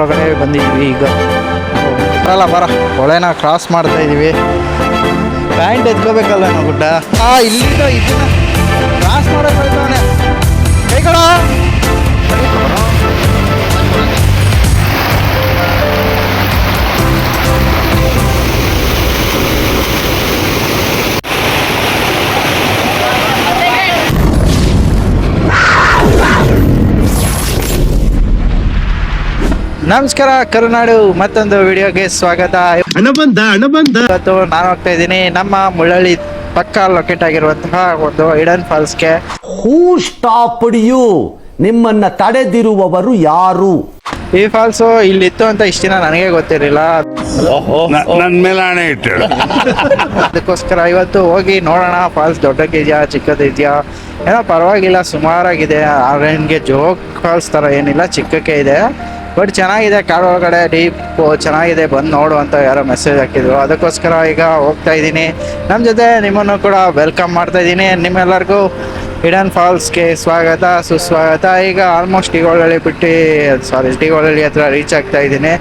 ಹೊರಗಡೆ ಬಂದಿದ್ದೀವಿ ಈಗ. ಬರಲ್ಲ ಬರ, ಹೊಳೆನ ಕ್ರಾಸ್ ಮಾಡ್ತಾ ಇದ್ದೀವಿ. ಪ್ಯಾಂಟ್ ಎತ್ಕೋಬೇಕಲ್ಲ ನಾವು ಗುಡ್ಡ. ಇಲ್ಲಿಂದ ಇದನ್ನ ಕ್ರಾಸ್ ಮಾಡೋಕೆ ಹೇಳ್ತಾವನೆ ಕೈ ಕಡ. ನಮಸ್ಕಾರ ಕರುನಾಡು, ಮತ್ತೊಂದು ವಿಡಿಯೋಗೆ ಸ್ವಾಗತ. ಇವತ್ತು ನಾನು ಹೋಗ್ತಾ ಇದ್ದೀನಿ ನಮ್ಮ ಮುಳ್ಳಳ್ಳಿ ಪಕ್ಕ ಲೊಕೇಟ್ ಆಗಿರುವಂತಹ ಒಂದು ಹಿಡನ್ ಫಾಲ್ಸ್ಗೆ. Who stopped you? ನಿಮ್ಮನ್ನ ತಡೆದಿರುವವರು ಯಾರು? ಈ ಫಾಲ್ಸು ಇಲ್ಲಿತ್ತು ಅಂತ ಇಷ್ಟ ದಿನ ನನಗೆ ಗೊತ್ತಿರಲಿಲ್ಲ. ನನ್ನ ಮೇಲೆ ಹಣೆ ಇಟ್ಟು ಅದಕ್ಕೋಸ್ಕರ ಇವತ್ತು ಹೋಗಿ ನೋಡೋಣ. ಫಾಲ್ಸ್ ದೊಡ್ಡಕ್ಕಿದೆಯಾ ಚಿಕ್ಕದಿದೆಯಾ, ಏನೋ ಪರವಾಗಿಲ್ಲ, ಸುಮಾರಾಗಿದೆ. ಆರೆಂಜ್ಗೆ ಜೋಗ್ ಫಾಲ್ಸ್ ಥರ ಏನಿಲ್ಲ, ಚಿಕ್ಕಕ್ಕೆ ಇದೆ, ಬಟ್ ಚೆನ್ನಾಗಿದೆ. ಕಾಡು ಒಳಗಡೆ ಡೀಪ್ ಚೆನ್ನಾಗಿದೆ, ಬಂದು ನೋಡು ಅಂತ ಯಾರೋ ಮೆಸೇಜ್ ಹಾಕಿದ್ರು. ಅದಕ್ಕೋಸ್ಕರ ಈಗ ಹೋಗ್ತಾ ಇದ್ದೀನಿ. ನಮ್ಮ ಜೊತೆ ನಿಮ್ಮನ್ನು ಕೂಡ ವೆಲ್ಕಮ್ ಮಾಡ್ತಾ ಇದ್ದೀನಿ. ನಿಮ್ಮೆಲ್ಲರಿಗೂ ಹಿಡನ್ ಫಾಲ್ಸ್ಗೆ ಸ್ವಾಗತ ಸುಸ್ವಾಗತ. ಈಗ ಆಲ್ಮೋಸ್ಟ್ ಟಿಗೋಳಳ್ಳಿ ಹತ್ರ ರೀಚ್ ಆಗ್ತಾ ಇದ್ದೀನಿ.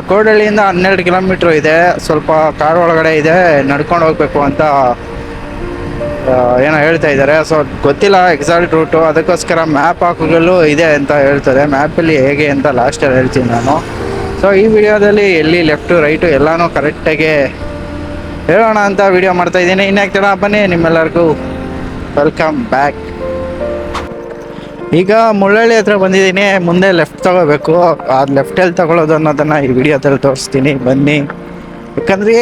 ಕೋಡಳ್ಳಿಯಿಂದ 12 ಕಿಲೋಮೀಟ್ರ್ ಇದೆ, ಸ್ವಲ್ಪ ಕಾಡು ಒಳಗಡೆ ಇದೆ, ನಡ್ಕೊಂಡು ಹೋಗ್ಬೇಕು ಅಂತ ಏನೋ ಹೇಳ್ತಾ ಇದ್ದಾರೆ. ಸೊ ಗೊತ್ತಿಲ್ಲ ಎಕ್ಸಾಕ್ಟ್ ರೂಟು, ಅದಕ್ಕೋಸ್ಕರ ಮ್ಯಾಪ್ ಹಾಕೋಗಲು ಇದೆ ಅಂತ ಹೇಳ್ತಾರೆ. ಮ್ಯಾಪಲ್ಲಿ ಹೇಗೆ ಅಂತ ಲಾಸ್ಟಲ್ಲಿ ಹೇಳ್ತೀನಿ ನಾನು. ಸೊ ಈ ವಿಡಿಯೋದಲ್ಲಿ ಎಲ್ಲಿ ಲೆಫ್ಟು ರೈಟು ಎಲ್ಲನೂ ಕರೆಕ್ಟಾಗಿ ಹೇಳೋಣ ಅಂತ ವಿಡಿಯೋ ಮಾಡ್ತಾಯಿದ್ದೀನಿ. ಇನ್ಯಾಕ್ತೀರ, ಬನ್ನಿ, ನಿಮ್ಮೆಲ್ಲರಿಗೂ ವೆಲ್ಕಮ್ ಬ್ಯಾಕ್. ಈಗ ಮುಳ್ಳಳ್ಳಿ ಹತ್ರ ಬಂದಿದ್ದೀನಿ. ಮುಂದೆ ಲೆಫ್ಟ್ ತಗೋಬೇಕು. ಅದು ಲೆಫ್ಟಲ್ಲಿ ತಗೊಳ್ಳೋದು ಅನ್ನೋದನ್ನು ಈ ವಿಡಿಯೋದಲ್ಲಿ ತೋರಿಸ್ತೀನಿ, ಬನ್ನಿ. ಯಾಕಂದ್ರೆ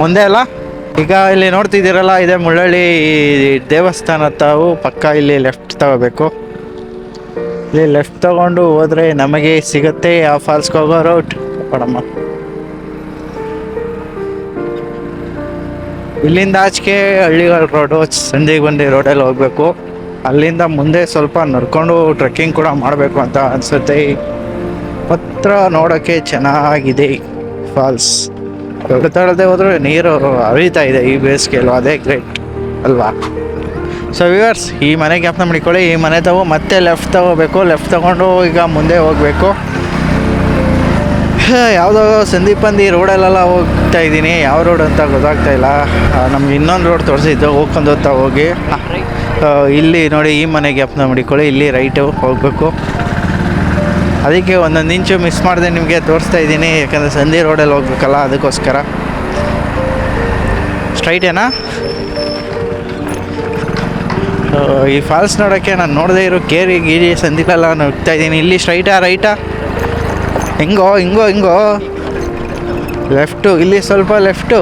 ಮುಂದೆ ಅಲ್ಲ. ಈಗ ಇಲ್ಲಿ ನೋಡ್ತಿದ್ದೀರಲ್ಲ, ಇದೆ ಮುಳ್ಳಳ್ಳಿ ದೇವಸ್ಥಾನ ತಾವು ಪಕ್ಕ. ಇಲ್ಲಿ ಲೆಫ್ಟ್ ತಗೋಬೇಕು. ಇಲ್ಲಿ ಲೆಫ್ಟ್ ತಗೊಂಡು ಹೋದ್ರೆ ನಮಗೆ ಸಿಗುತ್ತೆ ಆ ಫಾಲ್ಸ್ಗೆ ಹೋಗೋ ರೋಡ್. ಪಡಮ್ಮ, ಇಲ್ಲಿಂದ ಆಚೆಗೆ ಹಳ್ಳಿಗಳ ರೋಡು, ಸಂದಿಗೊಂದಿ ರೋಡಲ್ಲಿ ಹೋಗ್ಬೇಕು. ಅಲ್ಲಿಂದ ಮುಂದೆ ಸ್ವಲ್ಪ ನಡ್ಕೊಂಡು ಟ್ರೆಕ್ಕಿಂಗ್ ಕೂಡ ಮಾಡಬೇಕು ಅಂತ ಅನಿಸುತ್ತೆ. ಹತ್ರ ನೋಡೋಕ್ಕೆ ಚೆನ್ನಾಗಿದೆ ಫಾಲ್ಸ್. ತಳದೆ ಹೋದ್ರೆ ನೀರು ಹರಿತಾ ಇದೆ ಈ ಬೇಸಿಗೆಯಲ್ಲೂ, ಅದೇ ಗ್ರೇಟ್ ಅಲ್ವಾ. ಸೊ ವ್ಯೂವರ್ಸ್, ಈ ಮನೆ ಜ್ಞಾಪನ ಮಾಡಿಕೊಳ್ಳಿ. ಈ ಮನೆ ತಗೋ ಮತ್ತೆ ಲೆಫ್ಟ್ ತಗೋಬೇಕು. ಲೆಫ್ಟ್ ತಗೊಂಡು ಈಗ ಮುಂದೆ ಹೋಗಬೇಕು. ಯಾವುದೋ ಸಂದೀಪಂದಿ ರೋಡಲ್ಲೆಲ್ಲ ಹೋಗ್ತಾ ಇದ್ದೀನಿ. ಯಾವ ರೋಡ್ ಅಂತ ಗೊತ್ತಾಗ್ತಾ ಇಲ್ಲ. ನಮ್ಗೆ ಇನ್ನೊಂದು ರೋಡ್ ತೋರಿಸಿದ್ದು, ಹೋಗ್ಕೊಂಡು ಹೋಗ್ತಾ ಹೋಗಿ ಇಲ್ಲಿ ನೋಡಿ, ಈ ಮನೆ ಜ್ಞಾಪನ ಮಾಡಿಕೊಳ್ಳಿ. ಇಲ್ಲಿ ರೈಟು ಹೋಗಬೇಕು. ಅದಕ್ಕೆ ಒಂದೊಂದು ಇಂಚು ಮಿಸ್ ಮಾಡಿದೆ ನಿಮಗೆ ತೋರಿಸ್ತಾ ಇದ್ದೀನಿ, ಯಾಕಂದರೆ ಸಂಧಿ ರೋಡಲ್ಲಿ ಹೋಗ್ಬೇಕಲ್ಲ, ಅದಕ್ಕೋಸ್ಕರ. ಸ್ಟ್ರೈಟೇನಾ? ಈ ಫಾಲ್ಸ್ ನೋಡೋಕ್ಕೆ ನಾನು ನೋಡದೇ ಇರೋ ಕೇರಿ ಗೀರಿ ಸಂದಿಲೆಲ್ಲ ಹೋಗ್ತಾ ಇದ್ದೀನಿ. ಇಲ್ಲಿ ಸ್ಟ್ರೈಟಾ ರೈಟಾ? ಹಿಂಗೋ ಲೆಫ್ಟು. ಇಲ್ಲಿ ಸ್ವಲ್ಪ ಲೆಫ್ಟು.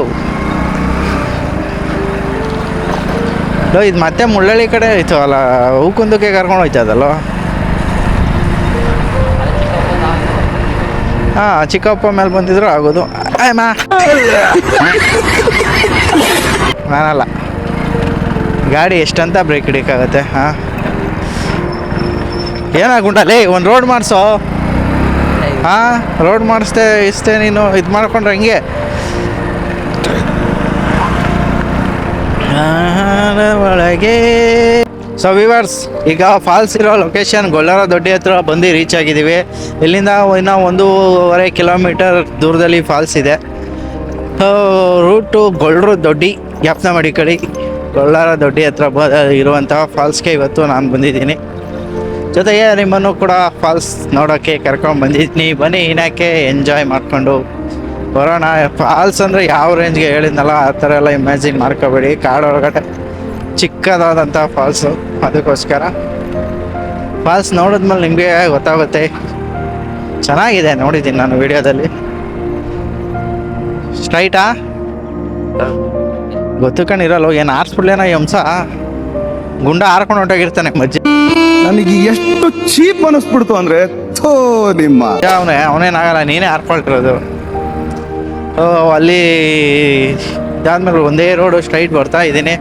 ಇದು ಮತ್ತೆ ಮುಳ್ಳಳ್ಳಿ ಕಡೆ ಆಯಿತು ಅಲ್ಲ, ಹೂಕುಂದಕ್ಕೆ ಕರ್ಕೊಂಡು ಹೋಯ್ತದಲ್ಲೋ. ಹಾಂ, ಚಿಕ್ಕಪ್ಪ ಮೇಲೆ ಬಂದಿದ್ರು ಆಗೋದು. ನಾನಲ್ಲ, ಗಾಡಿ ಎಷ್ಟಂತ ಬ್ರೇಕ್ ಹಿಡಿಯೋಕ್ಕಾಗತ್ತೆ. ಹಾಂ, ಏನಾಗುಂಡಲೇ ಒಂದು ರೋಡ್ ಮಾಡಿಸೋ. ಹಾಂ, ರೋಡ್ ಮಾಡಿಸ್ದೆ ಇಷ್ಟೇ, ನೀನು ಇದು ಮಾಡ್ಕೊಂಡ್ರೆ ಹಂಗೆ. ಒಳಗೆ. ಸೊ ವಿವರ್ಸ್, ಈಗ ಫಾಲ್ಸ್ ಇರೋ ಲೊಕೇಶನ್ ಗೊಲ್ಲರ ದೊಡ್ಡಿ ಹತ್ರ ಬಂದು ರೀಚ್ ಆಗಿದ್ದೀವಿ. ಇಲ್ಲಿಂದ ಇನ್ನೂ 1.5 ಕಿಲೋಮೀಟರ್ ದೂರದಲ್ಲಿ ಫಾಲ್ಸ್ ಇದೆ. ರೂಟು ಗೊಲ್ಲರ ದೊಡ್ಡಿ, ಜ್ಞಾಪನ ಮಾಡಿಕೊಳ್ಳಿ. ಗೊಲ್ಲರ ದೊಡ್ಡಿ ಹತ್ರ ಇರುವಂತಹ ಫಾಲ್ಸ್ಗೆ ಇವತ್ತು ನಾನು ಬಂದಿದ್ದೀನಿ. ಜೊತೆಗೆ ನಿಮ್ಮನ್ನು ಕೂಡ ಫಾಲ್ಸ್ ನೋಡೋಕ್ಕೆ ಕರ್ಕೊಂಡು ಬಂದಿದ್ದೀನಿ. ಬನ್ನಿ, ಇನ್ಯಾಕೆ ಎಂಜಾಯ್ ಮಾಡಿಕೊಂಡು ಬರೋಣ. ಫಾಲ್ಸ್ ಅಂದರೆ ಯಾವ ರೇಂಜ್ಗೆ ಹೇಳಿದ್ನಲ್ಲ ಆ ಥರ ಎಲ್ಲ ಇಮ್ಯಾಜಿನ್ ಮಾಡ್ಕೋಬೇಡಿ. ಕಾಡೊಳಗಡೆ ಚಿಕ್ಕದಾದಂಥ ಫಾಲ್ಸು, ಅದಕ್ಕೋಸ್ಕರ ಫಾಲ್ಸ್ ನೋಡಿದ್ಮೇಲೆ ನಿಮಗೆ ಗೊತ್ತಾಗುತ್ತೆ. ಚೆನ್ನಾಗಿದೆ, ನೋಡಿದ್ದೀನಿ ನಾನು ವಿಡಿಯೋದಲ್ಲಿ. ಸ್ಟ್ರೈಟಾ? ಗೊತ್ತು ಕಣಿರಲ್ಲ, ಏನು ಆರಿಸ್ಬಿಡ್ಲೇನ ಈ ಹಂಸ. ಗುಂಡ ಹಾರ್ಕೊಂಡು ಹೊಂಟೋಗಿರ್ತಾನೆ ಮಜ್ಜಿ. ನನಗೆ ಎಷ್ಟು ಚೀಪ್ ಅನಿಸ್ಬಿಡ್ತು ಅಂದ್ರೆ, ಅವನೇನಾಗಲ್ಲ, ನೀನೇ ಹಾರ್ಕೊಳ್ತಿರೋದು. ಅಲ್ಲಿ ಇದಾದ್ಮೇಲೆ ಒಂದೇ ರೋಡು ಸ್ಟ್ರೈಟ್ ಬರ್ತಾ ಇದ್ದೀನಿ.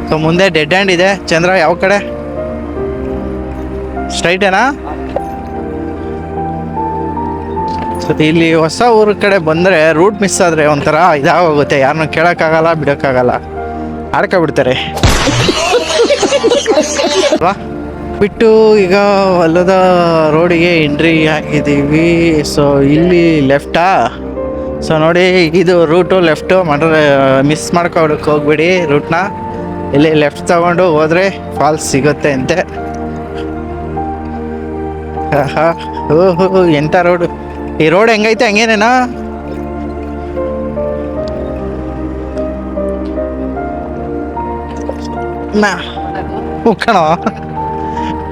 ಸೊ ಮುಂದೆ ಡೆಡ್ ಹ್ಯಾಂಡ್ ಇದೆ. ಚಂದ್ರ, ಯಾವ ಕಡೆ? ಸ್ಟ್ರೈಟೇನಾ? ಸೊ ಇಲ್ಲಿ ಹೊಸ ಊರ ಕಡೆ ಬಂದರೆ ರೂಟ್ ಮಿಸ್ ಆದರೆ ಒಂಥರ ಇದಾಗೋಗುತ್ತೆ. ಯಾರನ್ನೂ ಕೇಳೋಕ್ಕಾಗಲ್ಲ, ಬಿಡೋಕ್ಕಾಗಲ್ಲ, ಆಡ್ಕೊಬಿಡ್ತಾರೆ. ಅಲ್ವಾ ಬಿಟ್ಟು ಈಗ ಹೊಲದ ರೋಡಿಗೆ ಎಂಟ್ರಿ ಆಗಿದ್ದೀವಿ. ಸೊ ಇಲ್ಲಿ ಲೆಫ್ಟಾ. ಸೊ ನೋಡಿ ಇದು ರೂಟು ಲೆಫ್ಟು ಮಿಸ್ ಮಾಡ್ಕೊಳಕ್ಕೆ ಹೋಗ್ಬೇಡಿ ರೂಟ್ನ. ಇಲ್ಲಿ ಲೆಫ್ಟ್ ತಗೊಂಡು ಹೋದರೆ ಫಾಲ್ಸ್ ಸಿಗುತ್ತೆ ಅಂತೆ. ಓಹೋ ಎಂಥ ರೋಡು. ಈ ರೋಡ್ ಹೆಂಗೈತೆ ಹಂಗೇನೇನಾ. ಕಣೋ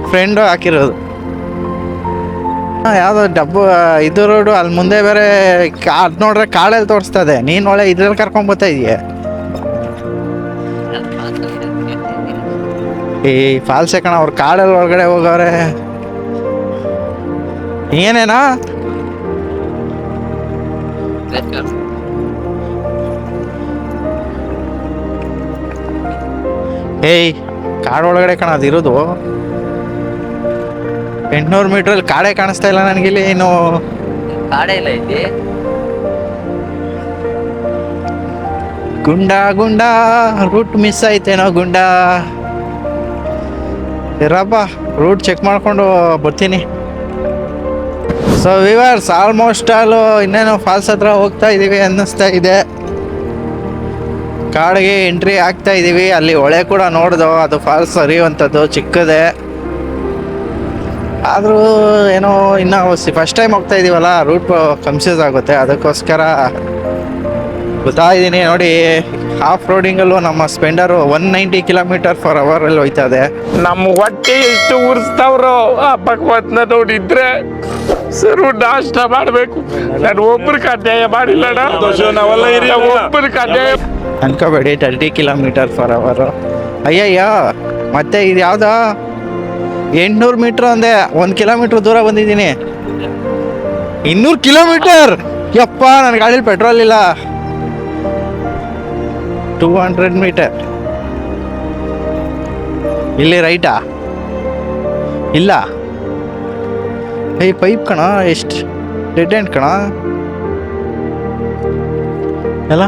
ಫ್ರೆಂಡು ಹಾಕಿರೋದು. ಯಾವುದೋ ಡಬ್ಬು ಇದು ರೋಡು ಅಲ್ಲಿ ಮುಂದೆ ಬೇರೆ ಅದು ನೋಡ್ರೆ ಕಾಡಲ್ಲಿ ತೋರಿಸ್ತದೆ. ನೀನು ಒಳ್ಳೆ ಇದ್ರಲ್ಲಿ ಕರ್ಕೊಂಡ್ಬರ್ತಾ ಇದೀಯ. ಈ ಫಾಲ್ಸೆ ಕಣ, ಅವ್ರು ಕಾಡಲ್ಲಿ ಒಳಗಡೆ ಹೋಗವ್ರೆ. ಏನೇನಾ ಏಯ್ ಕಾಡು ಒಳಗಡೆ ಕಣ ಅದಿರೋದು. 800 ಮೀಟ್ರಲ್ಲಿ ಕಾಡೇ ಕಾಣಿಸ್ತಾ ಇಲ್ಲ ನನಗಿಲ್ಲಿ. ಇನ್ನು ಕಾಡೇ ಇಲ್ಲ ಇಲ್ಲಿ. ಗುಂಡ ರೂಟ್ ಮಿಸ್ ಆಯ್ತೇನೋ ಗುಂಡ. ಇರಪ್ಪ ರೂಟ್ ಚೆಕ್ ಮಾಡ್ಕೊಂಡು ಬರ್ತೀನಿ. ಸೊ ವಿವರ್ಸ್ ಆಲ್ಮೋಸ್ಟ್ ಆಲು ಇನ್ನೇನು ಫಾಲ್ಸ್ ಹತ್ರ ಹೋಗ್ತಾ ಇದ್ದೀವಿ ಅನ್ನಿಸ್ತಾ ಇದೆ. ಕಾಡಿಗೆ ಎಂಟ್ರಿ ಆಗ್ತಾ ಇದ್ದೀವಿ. ಅಲ್ಲಿ ಹೊಳೆ ಕೂಡ ನೋಡ್ದು, ಅದು ಫಾಲ್ಸ್ ಹರಿಯುವಂಥದ್ದು ಚಿಕ್ಕದೆ. ಆದರೂ ಏನೋ ಇನ್ನು ಫಸ್ಟ್ ಟೈಮ್ ಹೋಗ್ತಾ ಇದ್ದೀವಲ್ಲ, ರೂಟ್ ಕನ್ಫ್ಯೂಸ್ ಆಗುತ್ತೆ. ಅದಕ್ಕೋಸ್ಕರ ಗೊತ್ತಾ ಇದ್ದೀನಿ ನೋಡಿ. ಹಾಫ್ ರೋಡಿಂಗಲ್ಲೂ ನಮ್ಮ ಸ್ಪೆಂಡರು 190 km/h ಹೋಯ್ತಾ ಇದೆ. ನಮ್ಮ ಹೊಟ್ಟೆ ಎಷ್ಟು ಉರಿಸ್ತಾವ್ರೋ ಆ ಭಗವಂತನ ನೋಡಿದ್ರೆ ಸರು ನಾಷ್ಟ ಮಾಡಬೇಕು. ನಾನು ಒಬ್ಬರಿಗೆ ಅನ್ಯಾಯ ಮಾಡಿಲ್ಲ, ಒಬ್ಬರಿಗೆ ಅನ್ಯಾಯ ಅನ್ಕೋಬೇಡಿ. 30 km/h. ಅಯ್ಯಯ್ಯ ಮತ್ತೆ ಇದು ಯಾವ್ದಾ 800 ಮೀಟ್ರ್ ಅಂದೆ. 1 ಕಿಲೋಮೀಟ್ರ್ ದೂರ ಬಂದಿದ್ದೀನಿ. 200 ಕಿಲೋಮೀಟರ್. ಯಪ್ಪ ನನ್ನ ಗಾಡೀಲಿ ಪೆಟ್ರೋಲ್ ಇಲ್ಲ. 200 ಮೀಟರ್. ಇಲ್ಲಿ ರೈಟಾ ಇಲ್ಲ. ಪೈಪ್ ಕಣ, ಎಷ್ಟು ಡೆಡ್ ಎಂಡ್ ಕಣ ಎಲ್ಲ.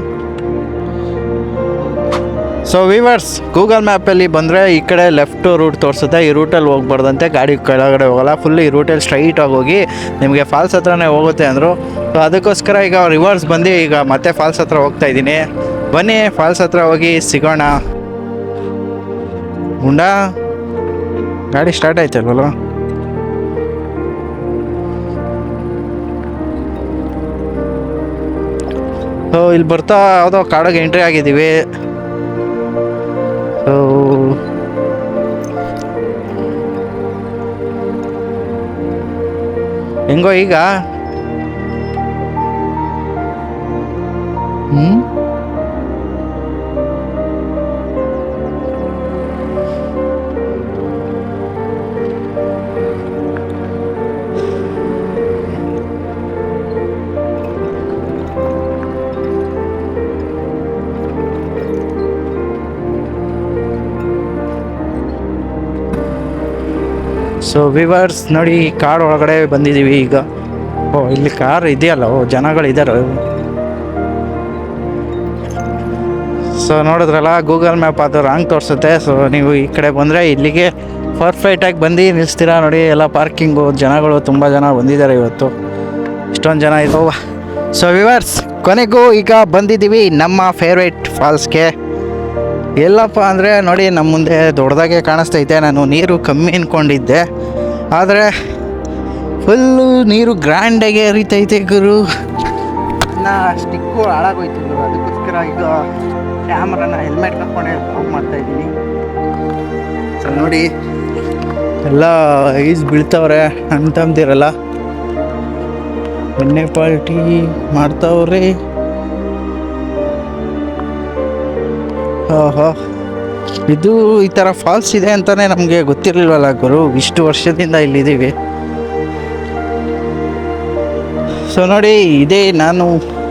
ಸೊ ವಿವರ್ಸ್ ಗೂಗಲ್ ಮ್ಯಾಪಲ್ಲಿ ಬಂದರೆ ಈ ಕಡೆ ಲೆಫ್ಟ್ ರೂಟ್ ತೋರಿಸುತ್ತೆ. ಈ ರೂಟಲ್ಲಿ ಹೋಗ್ಬಾರ್ದಂತೆ, ಗಾಡಿ ಕೆಳಗಡೆ ಹೋಗಲ್ಲ. ಫುಲ್ ಈ ರೂಟಲ್ಲಿ ಸ್ಟ್ರೈಟಾಗಿ ಹೋಗಿ ನಿಮಗೆ ಫಾಲ್ಸ್ ಹತ್ರನೇ ಹೋಗುತ್ತೆ ಅಂದರು. ಸೊ ಅದಕ್ಕೋಸ್ಕರ ಈಗ ರಿವರ್ಸ್ ಬಂದು ಈಗ ಮತ್ತೆ ಫಾಲ್ಸ್ ಹತ್ರ ಹೋಗ್ತಾ ಇದ್ದೀನಿ. ಬನ್ನಿ ಫಾಲ್ಸ್ ಹತ್ರ ಹೋಗಿ ಸಿಗೋಣ. ಗುಂಡಾ ಗಾಡಿ ಸ್ಟಾರ್ಟ್ ಆಯ್ತಲ್ವಲ್ಲ. ಸೊ ಇಲ್ಲಿ ಬರ್ತಾ ಯಾವುದೋ ಕಾಡಿಗೆ ಎಂಟ್ರಿ ಆಗಿದ್ದೀವಿ. ಸೊ ಹೆಂಗೋ ಈಗ ಸೊ ವಿವರ್ಸ್ ನೋಡಿ ಕಾರ್ ಒಳಗಡೆ ಬಂದಿದ್ದೀವಿ ಈಗ. ಓ ಇಲ್ಲಿ ಕಾರ್ ಇದೆಯಲ್ಲ, ಓ ಜನಗಳಿದ್ದಾರೆ. ಸೊ ನೋಡಿದ್ರಲ್ಲ ಗೂಗಲ್ ಮ್ಯಾಪ್ ಅದು ರಾಂಗ್ ತೋರಿಸುತ್ತೆ. ಸೊ ನೀವು ಈ ಕಡೆ ಬಂದರೆ ಇಲ್ಲಿಗೆ ಪರ್ಫೆಕ್ಟಾಗಿ ಬಂದು ನಿಲ್ಲಿಸ್ತೀರಾ. ನೋಡಿ ಎಲ್ಲ ಪಾರ್ಕಿಂಗು, ಜನಗಳು ತುಂಬ ಜನ ಬಂದಿದ್ದಾರೆ ಇವತ್ತು. ಇಷ್ಟೊಂದು ಜನ ಇದು. ಸೊ ವಿವರ್ಸ್ ಕೊನೆಗೂ ಈಗ ಬಂದಿದ್ದೀವಿ ನಮ್ಮ ಫೇವ್ರೇಟ್ ಫಾಲ್ಸ್ಗೆ. ಎಲ್ಲಪ್ಪ ಅಂದರೆ ನೋಡಿ ನಮ್ಮ ಮುಂದೆ ದೊಡ್ಡದಾಗೆ ಕಾಣಿಸ್ತೈತೆ. ನಾನು ನೀರು ಕಮ್ಮಿ ಅಂದ್ಕೊಂಡಿದ್ದೆ, ಆದರೆ ಫುಲ್ಲು ನೀರು ಗ್ರ್ಯಾಂಡಾಗೆ ಹರಿತೈತೆ ಗುರು. ನಾ ಸ್ಟಿಕ್ಕು ಹಾಳಾಗೋಯ್ತು ಗುರು. ಅದಕ್ಕೋಸ್ಕರ ಈಗ ಕ್ಯಾಮ್ರಾನ ಹೆಲ್ಮೆಟ್ ಹಾಕ್ಕೊಂಡೆ ಆಫ್ ಮಾಡ್ತಾಯಿದ್ದೀನಿ. ಸೊ ನೋಡಿ ಎಲ್ಲ ಈಜು ಬೀಳ್ತವ್ರೆ ಅಂತಂದಿರಲ್ಲ. ಎಣ್ಣೆ ಪಾರ್ಟಿ ಮಾಡ್ತಾವ್ರೆ. ಓಹೋ ಇದು ಈ ಥರ ಫಾಲ್ಸ್ ಇದೆ ಅಂತಲೇ ನಮಗೆ ಗೊತ್ತಿರಲಿಲ್ವಲ್ಲ ಗುರು. ಇಷ್ಟು ವರ್ಷದಿಂದ ಇಲ್ಲಿದ್ದೀವಿ. ಸೊ ನೋಡಿ ಇದೇ ನಾನು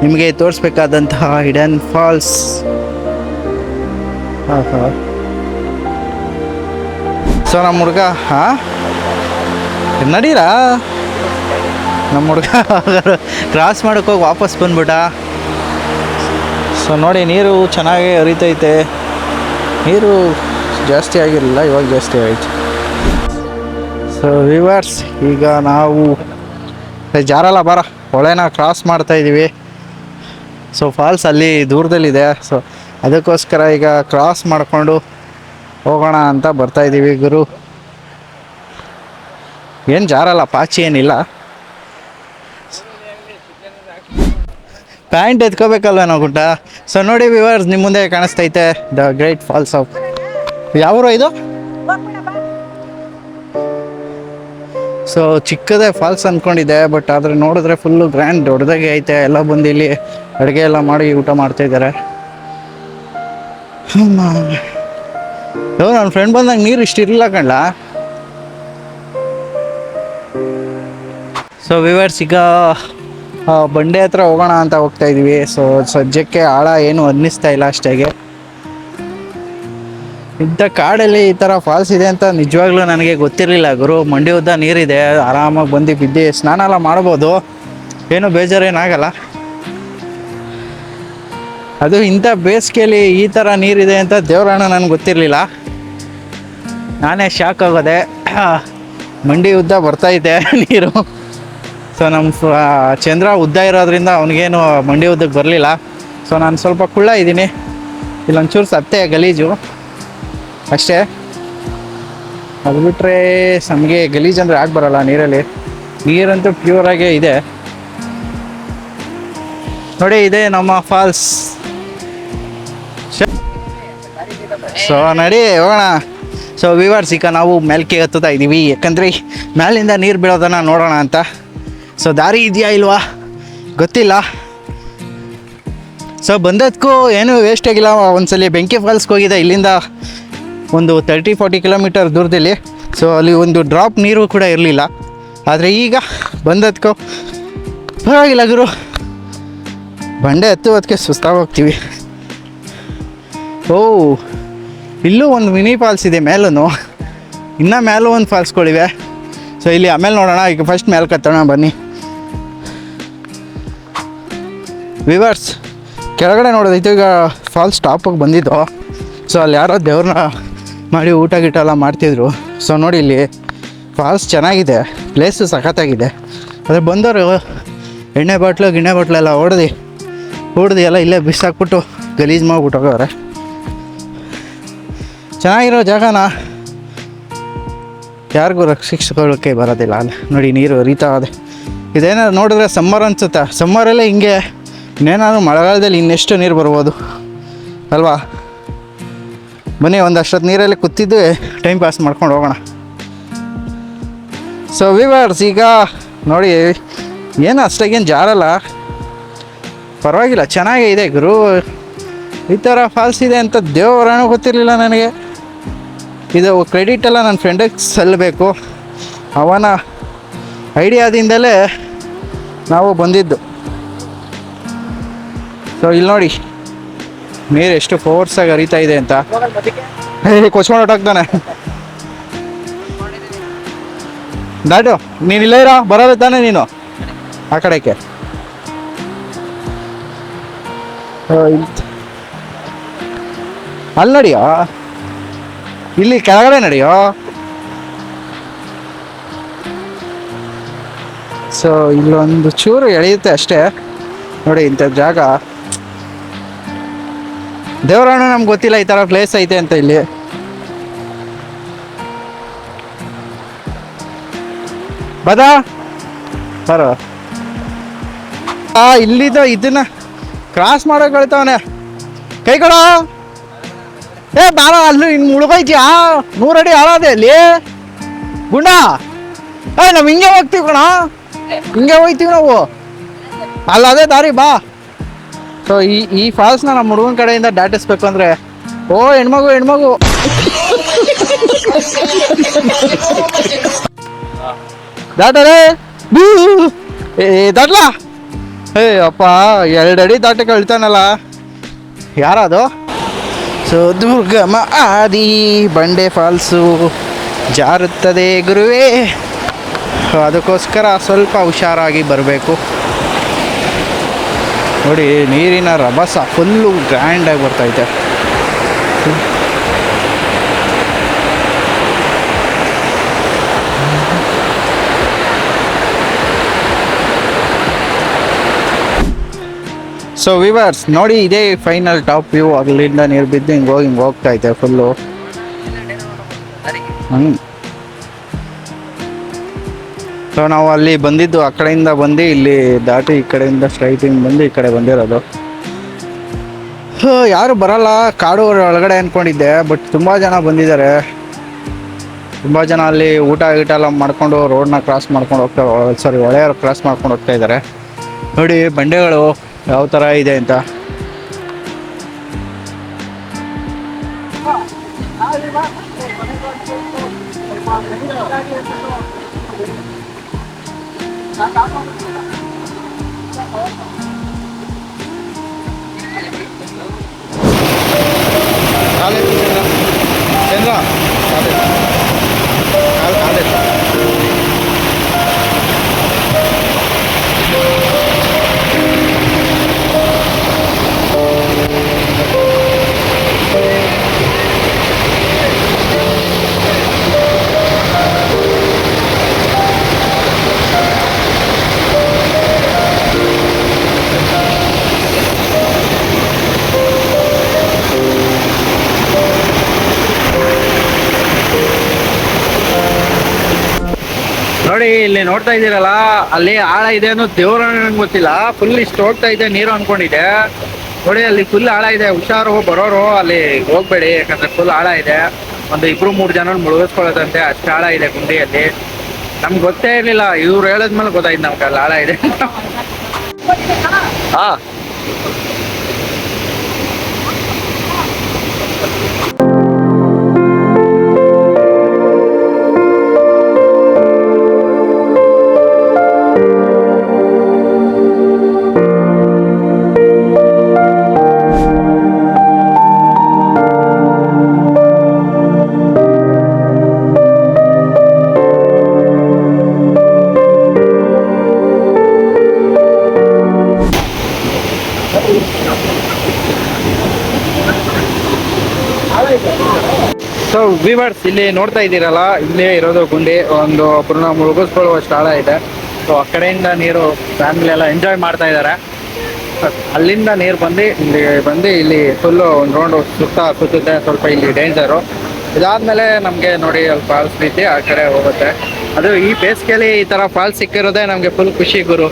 ನಿಮಗೆ ತೋರಿಸ್ಬೇಕಾದಂತಹ ಹಿಡನ್ ಫಾಲ್ಸ್. ಓಹೋ ಸೊ ನಮ್ಮ ಹುಡುಗ ನಡೀರಾ. ನಮ್ಮ ಹುಡುಗ ಕ್ರಾಸ್ ಮಾಡೋಕ್ಕೆ ಹೋಗಿ ವಾಪಸ್ ಬಂದ್ಬಿಟ್ಟ. ಸೊ ನೋಡಿ ನೀರು ಚೆನ್ನಾಗೇ ಹರಿತೈತೆ. ನೀರು ಜಾಸ್ತಿ ಆಗಿರಲಿಲ್ಲ, ಇವಾಗ ಜಾಸ್ತಿ ಆಯಿತು. ಸೊ ವಿವರ್ಸ್, ಈಗ ನಾವು ಜಾರಲ್ಲ ಬರ ಹೊಳೆನ ಕ್ರಾಸ್ ಮಾಡ್ತಾ ಇದ್ದೀವಿ. ಸೊ ಫಾಲ್ಸ್ ಅಲ್ಲಿ ದೂರದಲ್ಲಿದೆ. ಸೊ ಅದಕ್ಕೋಸ್ಕರ ಈಗ ಕ್ರಾಸ್ ಮಾಡಿಕೊಂಡು ಹೋಗೋಣ ಅಂತ ಬರ್ತಾ ಇದ್ದೀವಿ ಗುರು. ಏನು ಜಾರಲ್ಲ, ಪಾಚಿ ಏನಿಲ್ಲ. ಪ್ಯಾಂಟ್ ಎತ್ಕೋಬೇಕಲ್ವ ನಾವು ಗುಡ್ಡ. ಸೊ ನೋಡಿ ವಿವರ್ಸ್, ನಿಮ್ಮ ಮುಂದೆ ಕಾಣಿಸ್ತೈತೆ ದ ಗ್ರೇಟ್ ಫಾಲ್ಸ್ ಆಫ್, ಯಾವೂರು ಇದು? ಸೊ ಚಿಕ್ಕದೇ ಫಾಲ್ಸ್ ಅಂದ್ಕೊಂಡಿದ್ದೆ, ಬಟ್ ಆದರೆ ನೋಡಿದ್ರೆ ಫುಲ್ಲು ಗ್ರ್ಯಾಂಡ್ ದೊಡ್ಡದಾಗೆ ಐತೆ. ಎಲ್ಲ ಬಂದು ಇಲ್ಲಿ ಅಡುಗೆ ಎಲ್ಲ ಮಾಡಿ ಊಟ ಮಾಡ್ತಾಯಿದ್ದಾರೆ. ನನ್ನ ಫ್ರೆಂಡ್ ಬಂದಾಗ ನೀರು ಇಷ್ಟು ಇರಲಿಲ್ಲ ಕಣ್ಲ. ಸೊ ವಿವರ್ಸ್, ಈಗ ಬಂಡೆ ಹತ್ರ ಹೋಗೋಣ ಅಂತ ಹೋಗ್ತಾ ಇದ್ದೀವಿ. ಸೊ ಸದ್ಯಕ್ಕೆ ಆಳ ಏನು ಅನ್ನಿಸ್ತಾ ಇಲ್ಲ ಅಷ್ಟಾಗೆ. ಇಂಥ ಕಾಡಲ್ಲಿ ಈ ಥರ ಫಾಲ್ಸ್ ಇದೆ ಅಂತ ನಿಜವಾಗ್ಲೂ ನನಗೆ ಗೊತ್ತಿರಲಿಲ್ಲ ಗುರು. ಮಂಡಿ ಉದ್ದ ನೀರಿದೆ, ಆರಾಮಾಗಿ ಬಂದು ಬಿದ್ದು ಸ್ನಾನ ಎಲ್ಲ ಮಾಡ್ಬೋದು, ಏನು ಬೇಜಾರೇನಾಗಲ್ಲ. ಅದು ಇಂಥ ಬೇಸಿಗೆಯಲ್ಲಿ ಈ ಥರ ನೀರಿದೆ ಅಂತ ದೇವರಾಣ ನನಗೆ ಗೊತ್ತಿರಲಿಲ್ಲ. ನಾನೇ ಶಾಕ್ ಆಗೋದೆ. ಮಂಡಿ ಉದ್ದ ಬರ್ತೈತೆ ನೀರು. ಸೊ ನಮ್ಮ ಚಂದ್ರ ಉದ್ದ ಇರೋದ್ರಿಂದ ಅವನಿಗೇನು ಮಂಡಿ ಉದ್ದಕ್ಕೆ ಬರಲಿಲ್ಲ. ಸೊ ನಾನು ಸ್ವಲ್ಪ ಕುಳ್ಳ ಇದ್ದೀನಿ, ಇಲ್ಲೊಂಚೂರು ಸತ್ತೆ ಗಲೀಜು ಅಷ್ಟೇ. ಅದು ಬಿಟ್ಟರೆ ನಮಗೆ ಗಲೀಜು ಅಂದರೆ ಆಗಿ ಬರೋಲ್ಲ ನೀರಲ್ಲಿ. ನೀರಂತೂ ಪ್ಯೂರಾಗೇ ಇದೆ. ನೋಡಿ, ಇದೆ ನಮ್ಮ ಫಾಲ್ಸ್. ಸೊ ನಡಿ ಹೋಗೋಣ. ಸೊ ವಿವರ್ಸ್, ಈಗ ನಾವು ಮೇಲ್ಕೆ ಹತ್ತುತ್ತಾ ಇದ್ದೀವಿ, ಯಾಕಂದರೆ ಮೇಲಿಂದ ನೀರು ಬೀಳೋದನ್ನು ನೋಡೋಣ ಅಂತ. ಸೊ ದಾರಿ ಇದೆಯಾ ಇಲ್ವಾ ಗೊತ್ತಿಲ್ಲ. ಸೊ ಬಂದದಕ್ಕೂ ಏನೂ ವೇಸ್ಟ್ ಆಗಿಲ್ಲ. ಒಂದ್ಸಲಿ ಬೆಂಕಿ ಫಾಲ್ಸ್ಗೆ ಹೋಗಿದೆ, ಇಲ್ಲಿಂದ ಒಂದು 30-40 ಕಿಲೋಮೀಟರ್ ದೂರದಲ್ಲಿ. ಸೊ ಅಲ್ಲಿ ಒಂದು ಡ್ರಾಪ್ ನೀರು ಕೂಡ ಇರಲಿಲ್ಲ. ಆದರೆ ಈಗ ಬಂದದಕ್ಕೂ ಪರವಾಗಿಲ್ಲ ಗುರು. ಬಂಡೆ ಹತ್ತುವುದಕ್ಕೆ ಸುಸ್ತಾಗಿ ಹೋಗ್ತೀವಿ. ಓ, ಇಲ್ಲೂ ಒಂದು ಮಿನಿ ಫಾಲ್ಸ್ ಇದೆ ಮೇಲೂ. ಇನ್ನೂ ಮೇಲೂ ಒಂದು ಫಾಲ್ಸ್ಗಳಿವೆ. ಸೊ ಇಲ್ಲಿ ಆಮೇಲೆ ನೋಡೋಣ. ಈಗ ಫಸ್ಟ್ ಮೇಲೆ ಕತ್ತೋಣ ಬನ್ನಿ ವಿವರ್ಸ್. ಕೆಳಗಡೆ ನೋಡೋದೈತೆ, ಈಗ ಫಾಲ್ಸ್ ಟಾಪಿಗೆ ಬಂದಿದ್ದು. ಸೊ ಅಲ್ಲಿ ಯಾರೋ ದೇವ್ರನ್ನ ಮಾಡಿ ಊಟ ಗೀಟ ಎಲ್ಲ ಮಾಡ್ತಿದ್ರು. ಸೊ ನೋಡಿ, ಇಲ್ಲಿ ಫಾಲ್ಸ್ ಚೆನ್ನಾಗಿದೆ, ಪ್ಲೇಸು ಸಖತ್ತಾಗಿದೆ. ಅದ್ರ ಬಂದವರು ಗಿಣ್ಣೆ ಬಾಟ್ಲು ಎಲ್ಲ ಹೊಡೆದು ಎಲ್ಲ ಇಲ್ಲೇ ಬಿಸಾಕ್ಬಿಟ್ಟು ಗಲೀಜು ಮಾಡ್ಬಿಟ್ಟು ಹೋಗೋರೆ. ಚೆನ್ನಾಗಿರೋ ಜಾಗನ ಯಾರಿಗೂ ರಕ್ಷಿಸ್ಕೊಳ್ಳೋಕ್ಕೆ ಬರೋದಿಲ್ಲ. ಅಲ್ಲಿ ನೋಡಿ, ನೀರು ಹರಿತಾ ಇದೆ. ಇದೇನಾದ್ರು ನೋಡಿದ್ರೆ ಸಮ್ಮರ್ ಅನಿಸುತ್ತೆ. ಸಮ್ಮರಲ್ಲೇ ಹಿಂಗೆ, ಇನ್ನೇನಾದ್ರು ಮಳೆಗಾಲದಲ್ಲಿ ಇನ್ನೆಷ್ಟು ನೀರು ಬರ್ಬೋದು ಅಲ್ವಾ. ಬನ್ನಿ, ಒಂದಷ್ಟೊತ್ತು ನೀರಲ್ಲಿ ಕೂತಿದ್ದು ಟೈಮ್ ಪಾಸ್ ಮಾಡ್ಕೊಂಡು ಹೋಗೋಣ. ಸೊ ವಿವರ್ಸ್, ಈಗ ನೋಡಿ, ಏನು ಅಷ್ಟಾಗೇನು ಜಾರಲ್ಲ, ಪರವಾಗಿಲ್ಲ, ಚೆನ್ನಾಗೇ ಇದೆ ಗುರು. ಈ ಥರ ಫಾಲ್ಸ್ ಇದೆ ಅಂತ ದೇವರಾಣು ಗೊತ್ತಿರಲಿಲ್ಲ ನನಗೆ. ಇದು ಕ್ರೆಡಿಟ್ ಎಲ್ಲ ನನ್ನ ಫ್ರೆಂಡಿಗೆ ಸಲ್ಲಬೇಕು. ಅವನ ಐಡಿಯಾದಿಂದಲೇ ನಾವು ಬಂದಿದ್ದು. ಸೊ ಇಲ್ಲಿ ನೋಡಿ, ನೀರು ಎಷ್ಟು ಫೋರ್ಸಾಗಿ ಹರಿತಾ ಇದೆ ಅಂತ. ಕೊಚ್ಕೊಂಡು ಹೊಟ್ಟೋಗ್ತಾನೆ. ದಾಟು, ನೀನು ಇಲ್ಲೇ ಇರೋ, ಬರೋದು ತಾನೆ ನೀನು ಆ ಕಡೆಗೆ. ಅಲ್ಲಿ ನಡಿಯೋ, ಇಲ್ಲಿ ಕೆಳಗಡೆ ನಡಿಯೋ. ಸೊ ಇಲ್ಲೊಂದು ಚೂರು ಎಳೆಯುತ್ತೆ ಅಷ್ಟೇ ನೋಡಿ. ಇಂಥ ಜಾಗ ದೇವರಾಣ ನಮ್ಗೆ ಗೊತ್ತಿಲ್ಲ ಈ ಥರ ಪ್ಲೇಸ್ ಐತೆ ಅಂತ. ಇಲ್ಲಿ ಬದಾ ಬರೋ. ಇಲ್ಲಿದ್ದ ಇದನ್ನ ಕ್ರಾಸ್ ಮಾಡೋಕೆ ಹೇಳ್ತಾವನೆ. ಕೈ ಕೊಡ. ಬಾರ, ಅಲ್ಲಿ ಇನ್ನು ಮುಳುಗೈತಿಯಾ? 100 ಅಡಿ ಆಳದೆ ಅಲ್ಲಿ ಗುಂಡ. ನಾವು ಹಿಂಗೆ ಹೋಗ್ತೀವಿ ಕಣ, ಹಿಂಗೆ ಹೋಗ್ತೀವಿ ನಾವು. ಅದೇ ದಾರಿ ಬಾ. ಸೊ ಈ ಫಾಲ್ಸ್ನ ನಮ್ಮ ಹುಡುಗನ ಕಡೆಯಿಂದ ದಾಟಿಸ್ಬೇಕು ಅಂದರೆ, ಓ ಹೆಣ್ಮಗು ದಾಟರೇ ದಾಟ್ಲಾ. ಅಪ್ಪ, 2 ಅಡಿ ದಾಟಕ್ಕೆ ಹೇಳ್ತಾನಲ್ಲ, ಯಾರದು? ಸೊ ದುರ್ಗಮ ಆದಿ ಬಂಡೆ ಫಾಲ್ಸು ಜಾರುತ್ತದೆ ಗುರುವೇ. ಅದಕ್ಕೋಸ್ಕರ ಸ್ವಲ್ಪ ಹುಷಾರಾಗಿ ಬರಬೇಕು. ನೋಡಿ, ನೀರಿನ ರಭಸ ಫುಲ್ಲು ಗ್ರ್ಯಾಂಡಾಗಿ ಬರ್ತೈತೆ. ಸೊ ವಿವರ್ಸ್ ನೋಡಿ, ಇದೇ ಫೈನಲ್ ಟಾಪ್ ವ್ಯೂ. ಅಲ್ಲಿಂದ ನೀರು ಬಿದ್ದು ಹಿಂಗೆ ಹೋಗ್ತಾ ಇದೆ ಫುಲ್ಲು. ಸೊ ನಾವು ಅಲ್ಲಿ ಬಂದಿದ್ದು ಆ ಕಡೆಯಿಂದ ಬಂದು ಇಲ್ಲಿ ದಾಟಿ ಈ ಕಡೆಯಿಂದ ಸ್ಟ್ರೈಟಿಂಗ್ ಬಂದು ಈ ಕಡೆ ಬಂದಿರೋದು. ಯಾರು ಬರಲ್ಲ ಕಾಡು ಒಳಗಡೆ ಅಂದ್ಕೊಂಡಿದ್ದೆ, ಬಟ್ ತುಂಬ ಜನ ಬಂದಿದ್ದಾರೆ. ತುಂಬ ಜನ ಅಲ್ಲಿ ಊಟ ಗೀಟ ಎಲ್ಲ ಮಾಡ್ಕೊಂಡು ರೋಡ್ನ ಕ್ರಾಸ್ ಮಾಡ್ಕೊಂಡು ಹೊಳೆಯ ಕ್ರಾಸ್ ಮಾಡ್ಕೊಂಡು ಹೋಗ್ತಾ ಇದ್ದಾರೆ. ನೋಡಿ ಬಂಡೆಗಳು ಯಾವ ಥರ ಇದೆ ಅಂತ. ನೋಡಿ ಇಲ್ಲಿ ನೋಡ್ತಾ ಇದ್ದೀರಲ್ಲ, ಅಲ್ಲಿ ಆಳ ಇದೆ ಅನ್ನೋ ದೇವ್ರ ನಂಗೆ ಗೊತ್ತಿಲ್ಲ. ಫುಲ್ ಇಷ್ಟು ಹೋಗ್ತಾ ಇದೆ ನೀರು ಅನ್ಕೊಂಡಿದೆ. ನೋಡಿ ಅಲ್ಲಿ ಫುಲ್ ಆಳ ಇದೆ. ಹುಷಾರು ಬರೋರು ಅಲ್ಲಿ ಹೋಗ್ಬೇಡಿ, ಯಾಕಂದ್ರೆ ಫುಲ್ ಆಳ ಇದೆ. ಒಂದು 2-3 ಜನ ಮುಳುಗಿಸ್ಕೊಳ್ಳೋದಂತೆ, ಅಷ್ಟು ಆಳ ಇದೆ ಗುಂಡಿಯಲ್ಲಿ. ನಮ್ಗೆ ಗೊತ್ತೇ ಇರಲಿಲ್ಲ, ಇವ್ರು ಹೇಳದ್ಮೇಲೆ ಗೊತ್ತಾಯ್ತು ನಮ್ಗೆ ಅಲ್ಲಿ ಆಳ ಇದೆ. ಹಾ ಸೊ ವಿವರ್ಸ್, ಇಲ್ಲಿ ನೋಡ್ತಾ ಇದ್ದೀರಲ್ಲ, ಇಲ್ಲೇ ಇರೋದು ಗುಂಡಿ. ಒಬ್ಬರನ್ನ ಮುಳುಗಿಸ್ಕೊಳ್ಳುವಷ್ಟು ಆಳ ಇದೆ. ಸೊ ಆ ಕಡೆಯಿಂದ ನೀರು ಫ್ಯಾಮಿಲಿ ಎಲ್ಲ ಎಂಜಾಯ್ ಮಾಡ್ತಾ ಇದ್ದಾರೆ. ಅಲ್ಲಿಂದ ನೀರು ಬಂದು ಇಲ್ಲಿ ಫುಲ್ಲು ಒಂದು ರೌಂಡ್ ಸುತ್ತುತ್ತೆ. ಸ್ವಲ್ಪ ಇಲ್ಲಿ ಡೇಂಜರು. ಇದಾದ್ಮೇಲೆ ನಮಗೆ ನೋಡಿ ಅಲ್ಲಿ ಫಾಲ್ಸ್ ರೀತಿ ಆ ಕಡೆ ಹೋಗುತ್ತೆ. ಅದು ಈ ಬೇಸಿಗೆಯಲ್ಲಿ ಈ ಥರ ಫಾಲ್ಸ್ ಸಿಕ್ಕಿರೋದೇ ನಮಗೆ ಫುಲ್ ಖುಷಿ ಗುರು.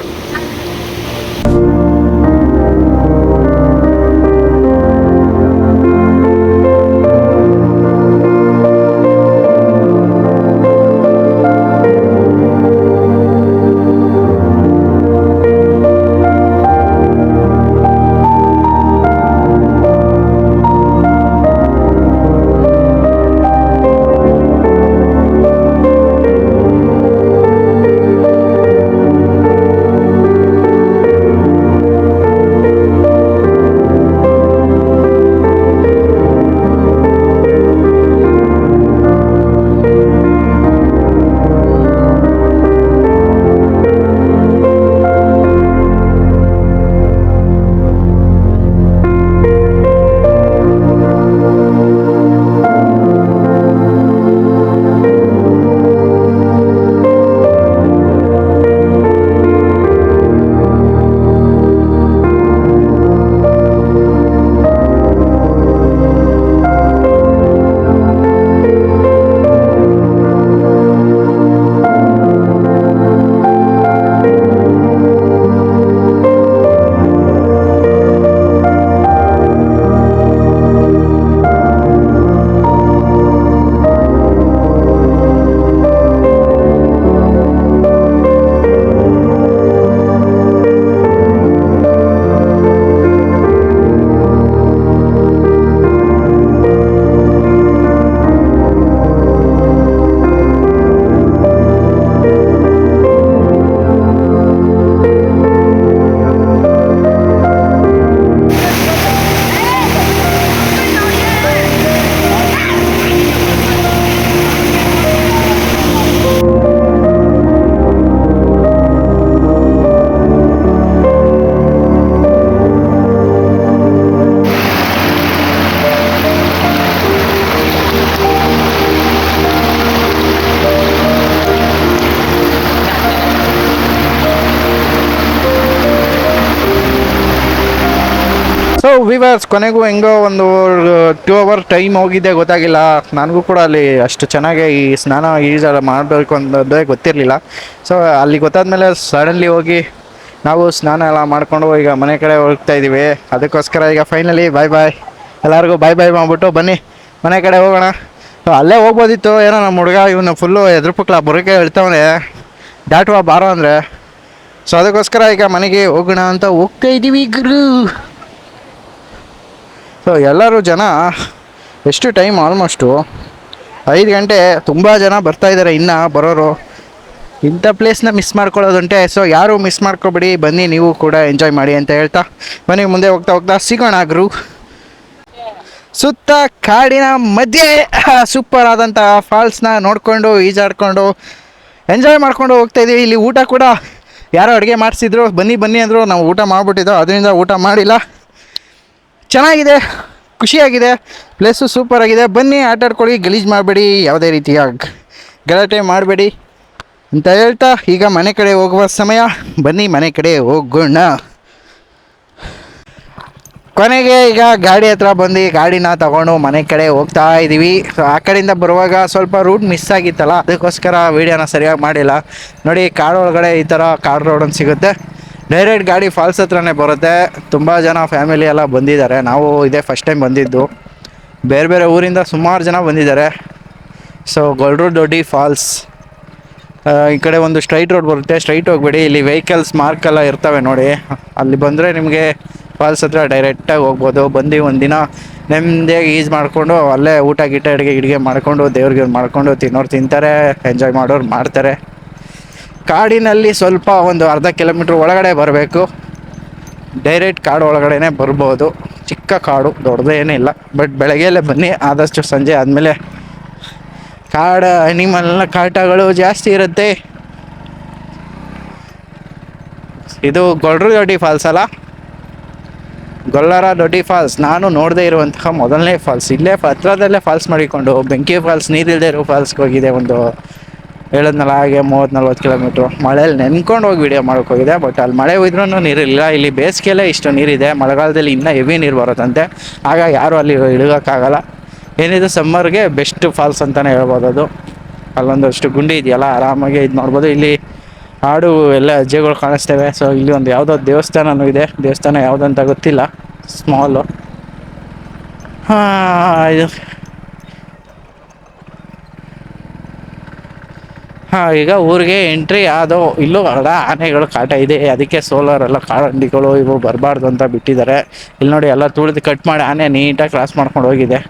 ವಿವರ್ಸ್ ಕೊನೆಗೂ ಹೆಂಗೋ ಒಂದು 2 ಅವರ್ ಟೈಮ್ ಹೋಗಿದ್ದೆ ಗೊತ್ತಾಗಿಲ್ಲ. ನನಗೂ ಕೂಡ ಅಲ್ಲಿ ಅಷ್ಟು ಚೆನ್ನಾಗಿ ಈ ಸ್ನಾನ ಈಜೆಲ್ಲ ಮಾಡಬೇಕು ಅನ್ನೋದೇ ಗೊತ್ತಿರಲಿಲ್ಲ. ಸೊ ಅಲ್ಲಿ ಗೊತ್ತಾದ್ಮೇಲೆ ಸಡನ್ಲಿ ಹೋಗಿ ನಾವು ಸ್ನಾನ ಎಲ್ಲ ಮಾಡಿಕೊಂಡು ಈಗ ಮನೆ ಕಡೆ ಹೋಗ್ತಾ ಇದ್ದೀವಿ. ಅದಕ್ಕೋಸ್ಕರ ಈಗ ಫೈನಲಿ ಬಾಯ್ ಬಾಯ್ ಎಲ್ಲರಿಗೂ ಬಾಯ್ ಬಾಯ್ ಮಾಡಿಬಿಟ್ಟು ಬನ್ನಿ ಮನೆ ಕಡೆ ಹೋಗೋಣ. ಸೊ ಅಲ್ಲೇ ಹೋಗ್ಬೋದಿತ್ತು, ಏನೋ ನಮ್ಮ ಹುಡುಗ ಇವನು ಫುಲ್ಲು ಎದುರುಪಕ್ಲ ಬರೋಕೆ ಹೇಳ್ತಾವನೆ ದಾಟುವ ಬಾರೋ ಅಂದರೆ. ಸೊ ಅದಕ್ಕೋಸ್ಕರ ಈಗ ಮನೆಗೆ ಹೋಗೋಣ ಅಂತ ಹೋಗ್ತಾ ಇದ್ದೀವಿ ಗುರು. ಸೊ ಎಲ್ಲರೂ ಜನ ಎಷ್ಟು ಟೈಮ್ ಆಲ್ಮೋಸ್ಟು 5 ಗಂಟೆ. ತುಂಬ ಜನ ಬರ್ತಾಯಿದ್ದಾರೆ ಇನ್ನೂ ಬರೋರು. ಇಂಥ ಪ್ಲೇಸ್ನ ಮಿಸ್ ಮಾಡ್ಕೊಳ್ಳೋದುಂಟೆ. ಸೊ ಯಾರು ಮಿಸ್ ಮಾಡ್ಕೊಬೇಡಿ, ಬನ್ನಿ ನೀವು ಕೂಡ ಎಂಜಾಯ್ ಮಾಡಿ ಅಂತ ಹೇಳ್ತಾ ಬನ್ನಿ ಮುಂದೆ ಹೋಗ್ತಾ ಹೋಗ್ತಾ ಸಿಗೋಣ ಗುರು. ಸುತ್ತ ಕಾಡಿನ ಮಧ್ಯೆ ಸೂಪರ್ ಆದಂಥ ಫಾಲ್ಸ್ನ ನೋಡಿಕೊಂಡು ಈಜಾಡ್ಕೊಂಡು ಎಂಜಾಯ್ ಮಾಡ್ಕೊಂಡು ಹೋಗ್ತಾಯಿದ್ದೀವಿ. ಇಲ್ಲಿ ಊಟ ಕೂಡ ಯಾರೋ ಅಡುಗೆ ಮಾಡಿಸಿದ್ರು, ಬನ್ನಿ ಬನ್ನಿ ಅಂದರು. ನಾವು ಊಟ ಮಾಡಿಬಿಟ್ಟಿದ್ದೋ, ಅದರಿಂದ ಊಟ ಮಾಡಿಲ್ಲ. ಚೆನ್ನಾಗಿದೆ, ಖುಷಿಯಾಗಿದೆ, ಪ್ಲೇಸು ಸೂಪರಾಗಿದೆ. ಬನ್ನಿ ಆಟಾಡ್ಕೊಳ್ಳಿ, ಗಲೀಜು ಮಾಡಬೇಡಿ, ಯಾವುದೇ ರೀತಿಯ ಗಲಾಟೆ ಮಾಡಬೇಡಿ ಅಂತ ಹೇಳ್ತಾ ಈಗ ಮನೆ ಕಡೆ ಹೋಗುವ ಸಮಯ. ಬನ್ನಿ ಮನೆ ಕಡೆ ಹೋಗೋಣ. ಕೊನೆಗೆ ಈಗ ಗಾಡಿ ಹತ್ರ ಬಂದು ಗಾಡಿನ ತಗೊಂಡು ಮನೆ ಕಡೆ ಹೋಗ್ತಾ ಇದ್ದೀವಿ. ಸೊ ಆ ಕಡೆಯಿಂದ ಬರುವಾಗ ಸ್ವಲ್ಪ ರೂಟ್ ಮಿಸ್ ಆಗಿತ್ತಲ್ಲ, ಅದಕ್ಕೋಸ್ಕರ ವೀಡಿಯೋನ ಸರಿಯಾಗಿ ಮಾಡಿಲ್ಲ. ನೋಡಿ ಕಾಡು ಒಳಗಡೆ ಈ ಥರ ಕಾಡು ರೋಡ್ ಒಂದು ಸಿಗುತ್ತೆ. ಡೈರೆಕ್ಟ್ ಗಾಡಿ ಫಾಲ್ಸ್ ಹತ್ರನೇ ಬರುತ್ತೆ. ತುಂಬ ಜನ ಫ್ಯಾಮಿಲಿ ಎಲ್ಲ ಬಂದಿದ್ದಾರೆ. ನಾವು ಇದೇ ಫಸ್ಟ್ ಟೈಮ್ ಬಂದಿದ್ದು. ಬೇರೆ ಬೇರೆ ಊರಿಂದ ಸುಮಾರು ಜನ ಬಂದಿದ್ದಾರೆ. ಸೊ ಗೊಲ್ರು ದೊಡ್ಡಿ ಫಾಲ್ಸ್ ಈ ಕಡೆ ಒಂದು ಸ್ಟ್ರೈಟ್ ರೋಡ್ ಬರುತ್ತೆ, ಸ್ಟ್ರೈಟ್ ಹೋಗ್ಬೇಡಿ. ಇಲ್ಲಿ ವೆಹಿಕಲ್ಸ್ ಮಾರ್ಕ್ ಎಲ್ಲ ಇರ್ತವೆ ನೋಡಿ, ಅಲ್ಲಿ ಬಂದರೆ ನಿಮಗೆ ಫಾಲ್ಸ್ ಹತ್ರ ಡೈರೆಕ್ಟಾಗಿ ಹೋಗ್ಬೋದು. ಬಂದು ಒಂದಿನ ನೆಮ್ಮದಿಯಾಗಿ ಈಜ್ ಮಾಡಿಕೊಂಡು ಅಲ್ಲೇ ಊಟ ಗೀಟ ಅಡುಗೆ ಮಾಡಿಕೊಂಡು ದೇವ್ರಿಗೆ ಮಾಡಿಕೊಂಡು ತಿನ್ನೋರು ತಿಂತಾರೆ, ಎಂಜಾಯ್ ಮಾಡೋರು ಮಾಡ್ತಾರೆ. ಕಾಡಿನಲ್ಲಿ ಸ್ವಲ್ಪ ಒಂದು ಅರ್ಧ ಕಿಲೋಮೀಟ್ರ್ ಒಳಗಡೆ ಬರಬೇಕು. ಡೈರೆಕ್ಟ್ ಕಾಡು ಒಳಗಡೆ ಬರ್ಬೋದು. ಚಿಕ್ಕ ಕಾಡು, ದೊಡ್ಡದೇನಿಲ್ಲ. ಬಟ್ ಬೆಳಗ್ಗೆಯಲ್ಲೇ ಬನ್ನಿ, ಆದಷ್ಟು ಸಂಜೆ ಆದಮೇಲೆ ಕಾಡು ಅನಿಮಲ್ನ ಕಾಟಗಳು ಜಾಸ್ತಿ ಇರುತ್ತೆ. ಇದು ಗೊಲ್ರು ದೊಡ್ಡಿ ಫಾಲ್ಸ್ ಅಲ್ಲ, ಗೊಲ್ಲರ ದೊಡ್ಡಿ ಫಾಲ್ಸ್. ನಾನು ನೋಡದೇ ಇರುವಂತಹ ಮೊದಲನೇ ಫಾಲ್ಸ್. ಇಲ್ಲೇ ಹತ್ರದಲ್ಲೇ ಫಾಲ್ಸ್ ಮಾಡಿಕೊಂಡು ಬೆಂಕಿ ಫಾಲ್ಸ್ ನೀರಿಲ್ಲದೆ ಇರೋ ಫಾಲ್ಸ್ಗೆ ಹೋಗಿದೆ. ಒಂದು ಹೇಳಿದ್ನಲ್ಲ ಹಾಗೆ 30-40 ಕಿಲೋಮೀಟ್ರು. ಮಳೆಯಲ್ಲಿ ನೆನ್ಕೊಂಡು ಹೋಗಿ ವೀಡಿಯೋ ಮಾಡೋಕೆ ಹೋಗಿದೆ. ಬಟ್ ಅಲ್ಲಿ ಮಳೆ ಹೋದ್ರೂ ನೀರಿಲ್ಲ. ಇಲ್ಲಿ ಬೇಸಿಗೆಯಲ್ಲೇ ಇಷ್ಟು ನೀರಿದೆ, ಮಳೆಗಾಲದಲ್ಲಿ ಇನ್ನೂ ಹೆವಿ ನೀರು ಬರುತ್ತಂತೆ. ಆಗ ಯಾರೂ ಅಲ್ಲಿ ಇಳಿಯೋಕ್ಕಾಗಲ್ಲ. ಏನಿದು ಸಮ್ಮರ್ಗೆ ಬೆಸ್ಟ್ ಫಾಲ್ಸ್ ಅಂತಲೇ ಹೇಳ್ಬೋದು. ಅದು ಅಲ್ಲೊಂದಷ್ಟು ಗುಂಡಿ ಇದೆಯಲ್ಲ, ಆರಾಮಾಗಿ ಇದು ನೋಡ್ಬೋದು. ಇಲ್ಲಿ ಹಾಡು ಎಲ್ಲ ಹೆಜ್ಜೆಗಳು ಕಾಣಿಸ್ತೇವೆ. ಸೊ ಇಲ್ಲಿ ಒಂದು ಯಾವುದೋ ದೇವಸ್ಥಾನವೂ ಇದೆ. ದೇವಸ್ಥಾನ ಯಾವುದಂತ ಗೊತ್ತಿಲ್ಲ, ಸ್ಮಾಲು. ಇದು ಈಗ ಊರಿಗೆ ಎಂಟ್ರಿ ಆದೋ. ಇಲ್ಲೂ ಆನೆಗಳು ಕಾಟ ಇದೆ, ಅದಕ್ಕೆ ಸೋಲಾರೆಲ್ಲ ಕಾಡಂಡಿಗಳು ಇವು ಬರಬಾರ್ದು ಅಂತ ಬಿಟ್ಟಿದ್ದಾರೆ. ಇಲ್ಲಿ ನೋಡಿ ಎಲ್ಲ ತುಳಿದು ಕಟ್ ಮಾಡಿ ಆನೆ ನೀಟಾಗಿ ಕ್ರಾಸ್ ಮಾಡ್ಕೊಂಡು ಹೋಗಿದೆ.